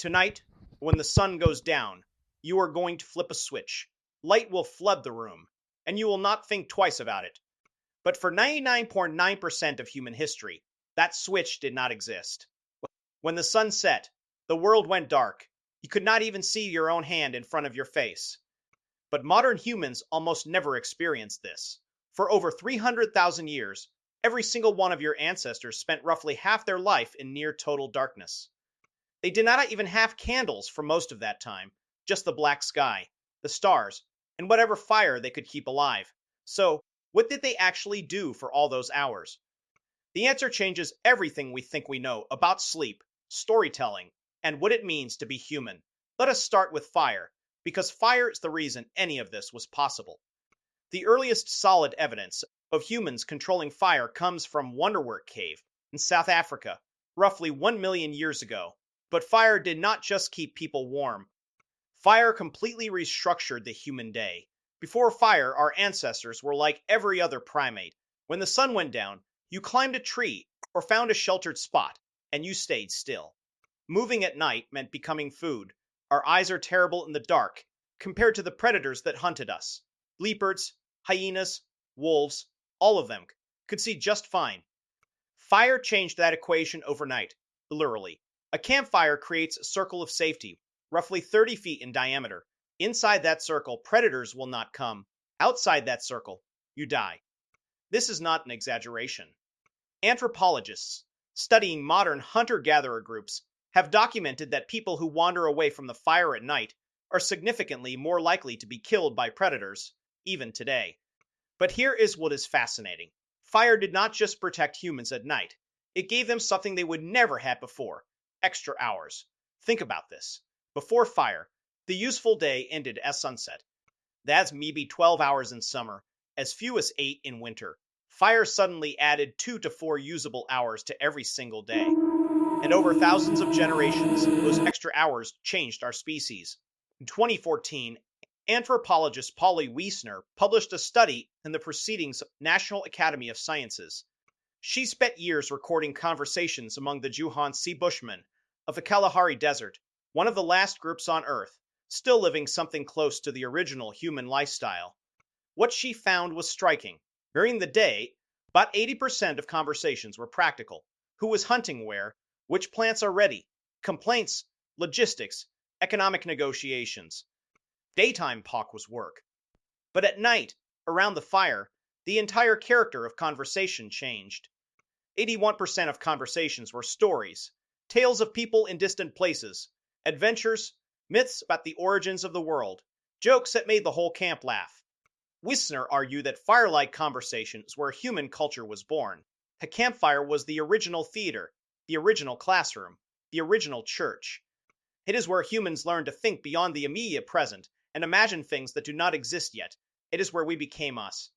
Tonight, when the sun goes down, you are going to flip a switch. Light will flood the room, and you will not think twice about it. But for 99.9% of human history, that switch did not exist. When the sun set, the world went dark. You could not even see your own hand in front of your face. But modern humans almost never experienced this. For over 300,000 years, every single one of your ancestors spent roughly half their life in near total darkness. They did not even have candles for most of that time, just the black sky, the stars, and whatever fire they could keep alive. So, what did they actually do for all those hours? The answer changes everything we think we know about sleep, storytelling, and what it means to be human. Let us start with fire, because fire is the reason any of this was possible. The earliest solid evidence of humans controlling fire comes from Wonderwork Cave in South Africa, roughly 1 million years ago. But fire did not just keep people warm. Fire completely restructured the human day. Before fire, our ancestors were like every other primate. When the sun went down, you climbed a tree or found a sheltered spot, and you stayed still. Moving at night meant becoming food. Our eyes are terrible in the dark compared to the predators that hunted us. Leopards, hyenas, wolves, all of them could see just fine. Fire changed that equation overnight, literally. A campfire creates a circle of safety, roughly 30 feet in diameter. Inside that circle, predators will not come. Outside that circle, you die. This is not an exaggeration. Anthropologists, studying modern hunter-gatherer groups, have documented that people who wander away from the fire at night are significantly more likely to be killed by predators, even today. But here is what is fascinating. Fire did not just protect humans at night. It gave them something they would never have before. Extra hours. Think about this. Before fire, the useful day ended at sunset. That's maybe 12 hours in summer, as few as 8 in winter. Fire suddenly added 2 to 4 usable hours to every single day. And over thousands of generations, those extra hours changed our species. In 2014, anthropologist Polly Wiessner published a study in the Proceedings of National Academy of Sciences. She spent years recording conversations among the Juhan Bushmen of the Kalahari Desert, one of the last groups on Earth, still living something close to the original human lifestyle. What she found was striking. During the day, about 80% of conversations were practical. Who was hunting where? Which plants are ready? Complaints, logistics, economic negotiations. Daytime talk was work. But at night, around the fire, the entire character of conversation changed. 81% of conversations were stories, tales of people in distant places, adventures, myths about the origins of the world, jokes that made the whole camp laugh. Wiessner argued that firelight conversations where human culture was born. A campfire was the original theater, the original classroom, the original church. It is where humans learn to think beyond the immediate present and imagine things that do not exist yet. It is where we became us.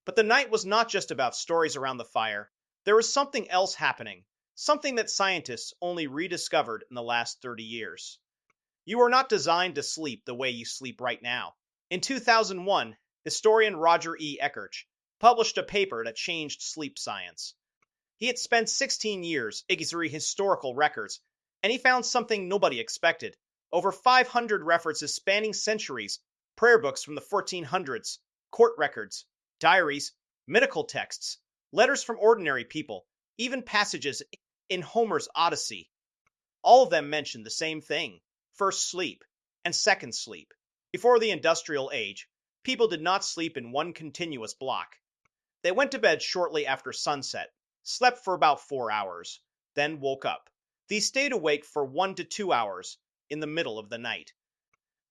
But the night was not just about stories around the fire. There was something else happening, something that scientists only rediscovered in the last 30 years. You are not designed to sleep the way you sleep right now. In 2001, historian Roger Ekirch published a paper that changed sleep science. He had spent 16 years gathering historical records, and he found something nobody expected. Over 500 references spanning centuries, prayer books from the 1400s, court records, diaries, medical texts, letters from ordinary people, even passages in Homer's Odyssey. All of them mention the same thing: first sleep and second sleep. Before the industrial age, people did not sleep in one continuous block. They went to bed shortly after sunset, slept for about 4 hours, then woke up. These stayed awake for 1 to 2 hours in the middle of the night.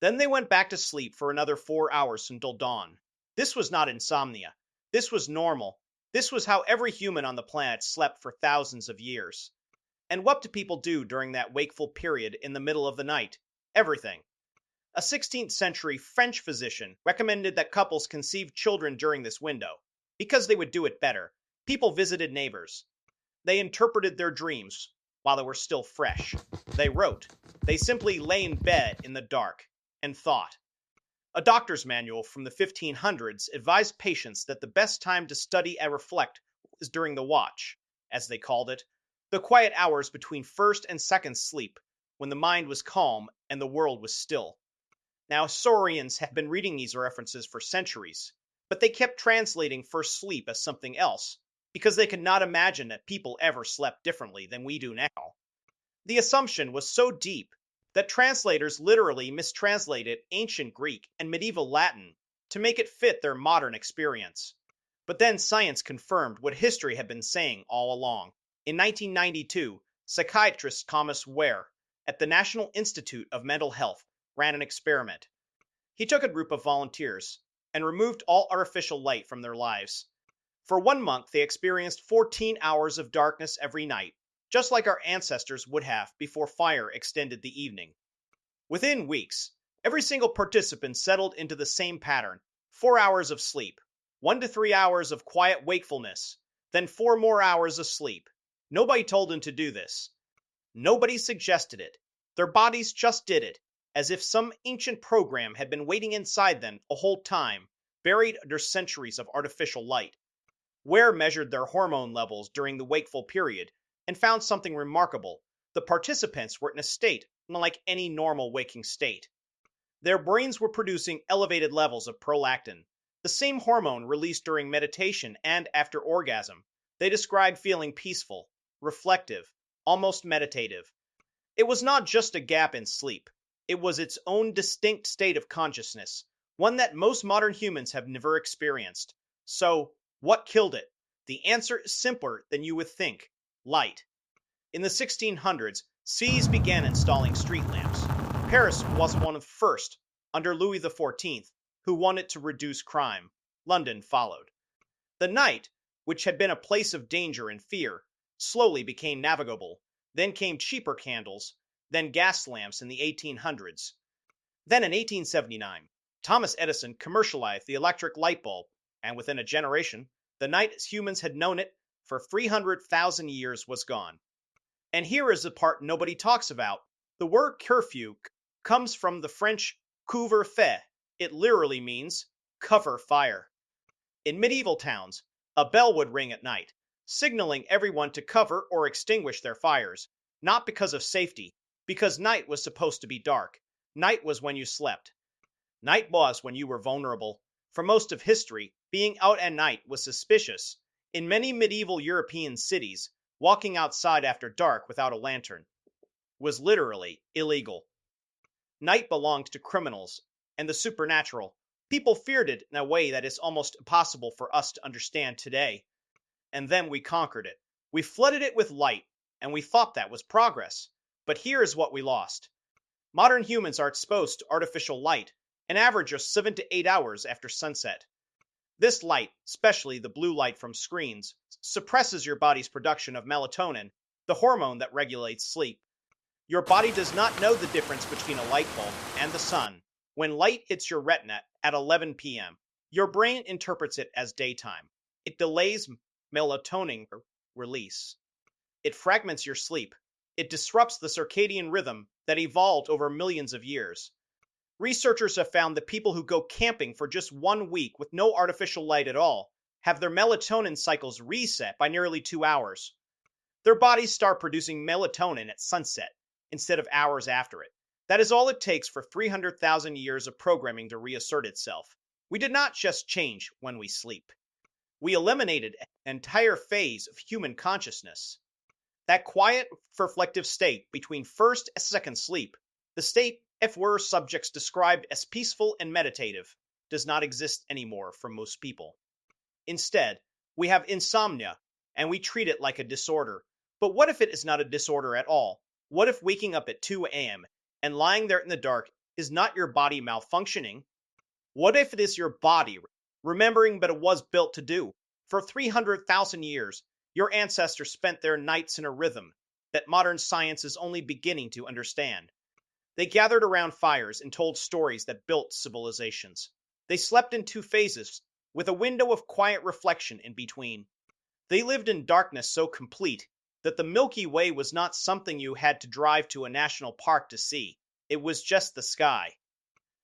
Then they went back to sleep for another 4 hours until dawn. This was not insomnia. This was normal. This was how every human on the planet slept for thousands of years. And what do people do during that wakeful period in the middle of the night? Everything. A 16th century French physician recommended that couples conceive children during this window, because they would do it better. People visited neighbors. They interpreted their dreams while they were still fresh. They wrote. They simply lay in bed in the dark and thought. A doctor's manual from the 1500s advised patients that the best time to study and reflect was during the watch, as they called it, the quiet hours between first and second sleep, when the mind was calm and the world was still. Now, Saurians have been reading these references for centuries, but they kept translating first sleep as something else, because they could not imagine that people ever slept differently than we do now. The assumption was so deep that translators literally mistranslated ancient Greek and medieval Latin to make it fit their modern experience. But then science confirmed what history had been saying all along. In 1992, psychiatrist Thomas Wehr at the National Institute of Mental Health ran an experiment. He took a group of volunteers and removed all artificial light from their lives. For 1 month, they experienced 14 hours of darkness every night, just like our ancestors would have before fire extended the evening. Within weeks, every single participant settled into the same pattern: 4 hours of sleep, 1 to 3 hours of quiet wakefulness, then 4 more hours of sleep. Nobody told them to do this. Nobody suggested it. Their bodies just did it, as if some ancient program had been waiting inside them the whole time, buried under centuries of artificial light. Wehr measured their hormone levels during the wakeful period and found something remarkable. The participants were in a state unlike any normal waking state. Their brains were producing elevated levels of prolactin, the same hormone released during meditation and after orgasm. They described feeling peaceful, reflective, almost meditative. It was not just a gap in sleep. It was its own distinct state of consciousness, one that most modern humans have never experienced. So, what killed it? The answer is simpler than you would think: light. In the 1600s, cities began installing street lamps. Paris was one of the first, under Louis XIV, who wanted to reduce crime. London followed. The night, which had been a place of danger and fear, slowly became navigable. Then came cheaper candles, then gas lamps in the 1800s. Then in 1879, Thomas Edison commercialized the electric light bulb, and within a generation, the night as humans had known it for 300,000 years was gone. And here is the part nobody talks about. The word curfew comes from the French couvre-feu. It literally means cover fire. In medieval towns, a bell would ring at night, signaling everyone to cover or extinguish their fires, not because of safety, because night was supposed to be dark. Night was when you slept. Night was when you were vulnerable. For most of history, being out at night was suspicious. In many medieval European cities, walking outside after dark without a lantern was literally illegal. Night belonged to criminals and the supernatural. People feared it in a way that is almost impossible for us to understand today. And then we conquered it. We flooded it with light, and we thought that was progress. But here is what we lost. Modern humans are exposed to artificial light, an average of 7 to 8 hours after sunset. This light, especially the blue light from screens, suppresses your body's production of melatonin, the hormone that regulates sleep. Your body does not know the difference between a light bulb and the sun. When light hits your retina at 11 p.m., your brain interprets it as daytime. It delays melatonin release. It fragments your sleep. It disrupts the circadian rhythm that evolved over millions of years. Researchers have found that people who go camping for just 1 week with no artificial light at all have their melatonin cycles reset by nearly 2 hours. Their bodies start producing melatonin at sunset instead of hours after it. That is all it takes for 300,000 years of programming to reassert itself. We did not just change when we sleep. We eliminated an entire phase of human consciousness. That quiet, reflective state between first and second sleep, the state if we're subjects described as peaceful and meditative, does not exist anymore for most people. Instead, we have insomnia, and we treat it like a disorder. But what if it is not a disorder at all? What if waking up at 2 a.m. and lying there in the dark is not your body malfunctioning? What if it is your body remembering what it was built to do? For 300,000 years, your ancestors spent their nights in a rhythm that modern science is only beginning to understand. They gathered around fires and told stories that built civilizations. They slept in 2 phases, with a window of quiet reflection in between. They lived in darkness so complete that the Milky Way was not something you had to drive to a national park to see. It was just the sky.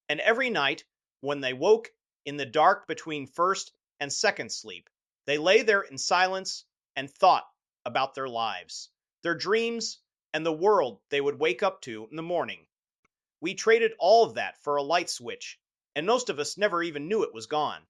And every night, when they woke in the dark between first and second sleep, they lay there in silence and thought about their lives, their dreams, and the world they would wake up to in the morning. We traded all of that for a light switch, and most of us never even knew it was gone.